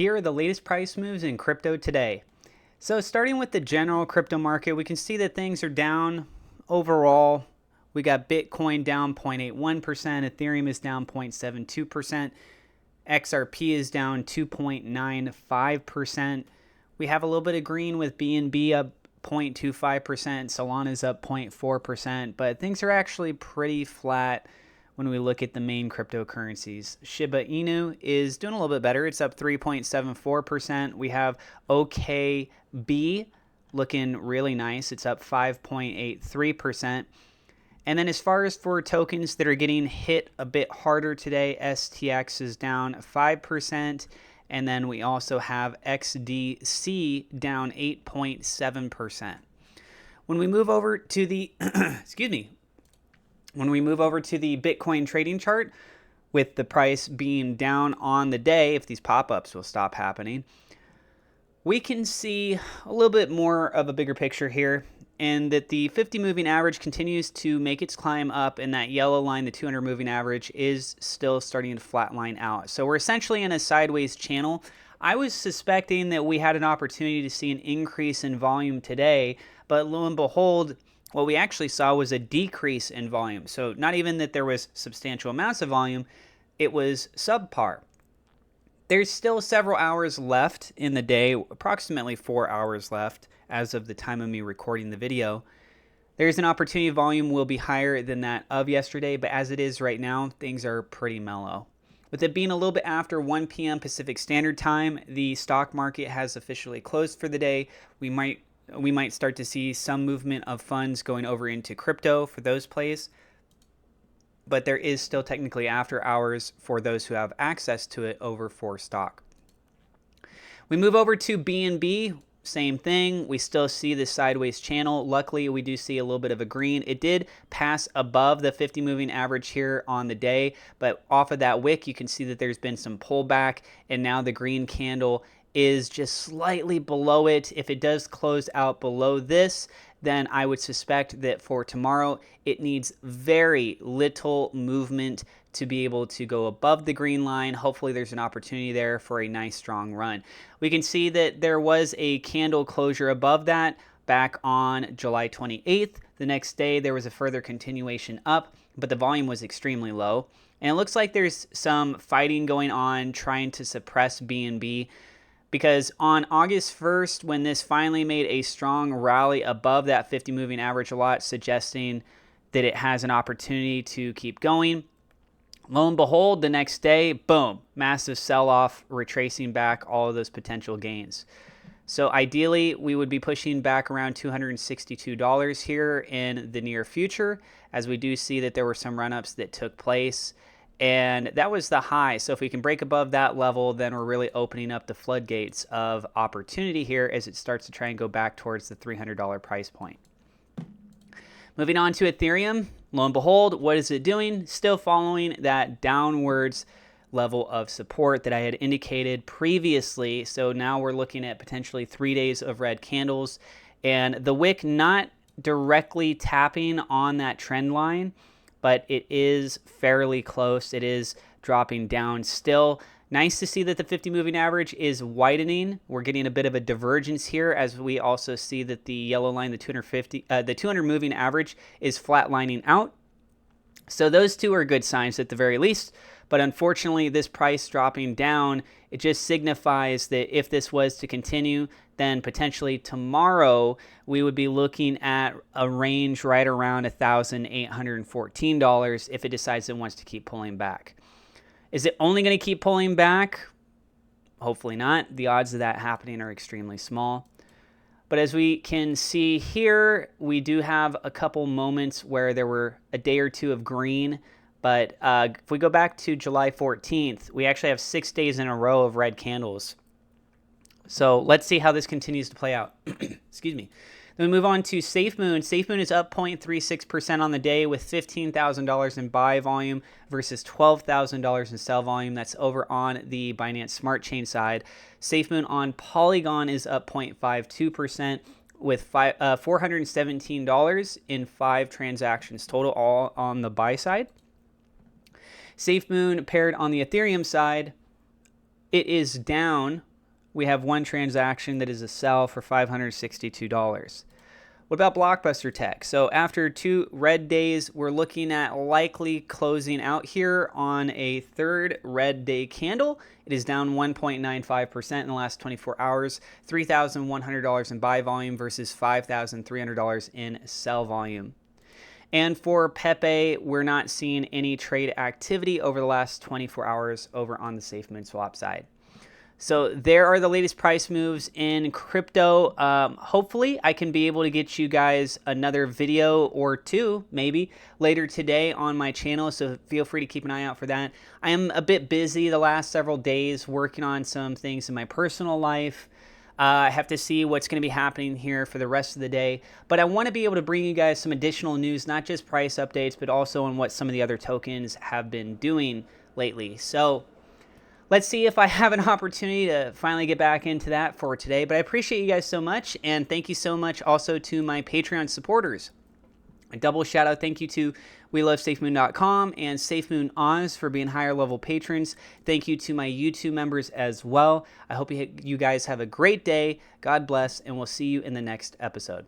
Here are the latest price moves in crypto today. So starting with the general crypto market, we can see that things are down overall. We got Bitcoin down 0.81%, Ethereum is down 0.72%, XRP is down 2.95%. We have a little bit of green with BNB up 0.25%, Solana is up 0.4%, but things are actually pretty flat when we look at the main cryptocurrencies. Shiba Inu is doing a little bit better. It's up 3.74%. We have OKB looking really nice. It's up 5.83%. And then as far as for tokens that are getting hit a bit harder today, STX is down 5%. And then we also have XDC down 8.7%. When we move over to the, when we move over to the Bitcoin trading chart, with the price being down on the day, if these pop-ups will stop happening, we can see a little bit more of a bigger picture here, and that the 50 moving average continues to make its climb up, and that yellow line, the 200 moving average, is still starting to flatline out. So we're essentially in a sideways channel. I was suspecting that we had an opportunity to see an increase in volume today, but lo and behold, what we actually saw was a decrease in volume. So not even that there was substantial amounts of volume, it was subpar. There's still several hours left in the day, approximately 4 hours left as of the time of me recording the video. There's an opportunity volume will be higher than that of yesterday, but as it is right now, things are pretty mellow. With it being a little bit after 1 p.m. Pacific Standard Time, the stock market has officially closed for the day. We might start to see some movement of funds going over into crypto for those plays, but there is still technically after hours for those who have access to it over for stock. We move over to BNB, same thing. We still see the sideways channel. Luckily, we do see a little bit of a green. It did pass above the 50 moving average here on the day, but off of that wick, you can see that there's been some pullback, and now the green candle is just slightly below it. If it does close out below this, then I would suspect that for tomorrow, it needs very little movement to be able to go above the green line. Hopefully there's an opportunity there for a nice strong run. We can see that there was a candle closure above that back on July 28th. The next day, there was a further continuation up, but the volume was extremely low. And it looks like there's some fighting going on trying to suppress BNB. Because on August 1st, when this finally made a strong rally above that 50 moving average, a lot suggesting that it has an opportunity to keep going. Lo and behold, the next day, boom, massive sell-off, retracing back all of those potential gains. So ideally, we would be pushing back around $262 here in the near future, as we do see that there were some run-ups that took place. And that was the high. So if we can break above that level, then we're really opening up the floodgates of opportunity here as it starts to try and go back towards the $300 price point. Moving on to Ethereum, lo and behold, what is it doing? Still following that downwards level of support that I had indicated previously. So now we're looking at potentially 3 days of red candles, and the wick not directly tapping on that trend line, but it is fairly close. It is dropping down still. Nice to see that the 50 moving average is widening. We're getting a bit of a divergence here, as we also see that the yellow line, the 200 moving average, is flatlining out. So those two are good signs at the very least. But unfortunately, this price dropping down, it just signifies that if this was to continue, then potentially tomorrow we would be looking at a range right around $1,814 if it decides it wants to keep pulling back. Is it only going to keep pulling back? Hopefully not. The odds of that happening are extremely small. But as we can see here, we do have a couple moments where there were a day or two of green. But if we go back to July 14th, we actually have 6 days in a row of red candles. So let's see how this continues to play out. Excuse me. Then we move on to SafeMoon. SafeMoon is up 0.36% on the day with $15,000 in buy volume versus $12,000 in sell volume. That's over on the Binance Smart Chain side. SafeMoon on Polygon is up 0.52% with $417 in 5 transactions total, all on the buy side. SafeMoon paired on the Ethereum side, it is down we have one transaction that is a sell for $562. What about Blockbuster Tech? So after 2 red days, we're looking at likely closing out here on a third red day candle. It is down 1.95% in the last 24 hours, $3,100 in buy volume versus $5,300 in sell volume. And for Pepe, we're not seeing any trade activity over the last 24 hours over on the SafeMoon SWAP side. So there are the latest price moves in crypto. Hopefully I can be able to get you guys another video or 2 maybe later today on my channel, so feel free to keep an eye out for that. I am a bit busy the last several days working on some things in my personal life. I have to see what's going to be happening here for the rest of the day, but I want to be able to bring you guys some additional news, not just price updates, but also on what some of the other tokens have been doing lately. So let's see if I have an opportunity to finally get back into that for today. But I appreciate you guys so much. And thank you so much also to my Patreon supporters. A double shout out thank you to WeLoveSafeMoon.com and SafeMoon Oz for being higher level patrons. Thank you to my YouTube members as well. I hope you guys have a great day. God bless, and we'll see you in the next episode.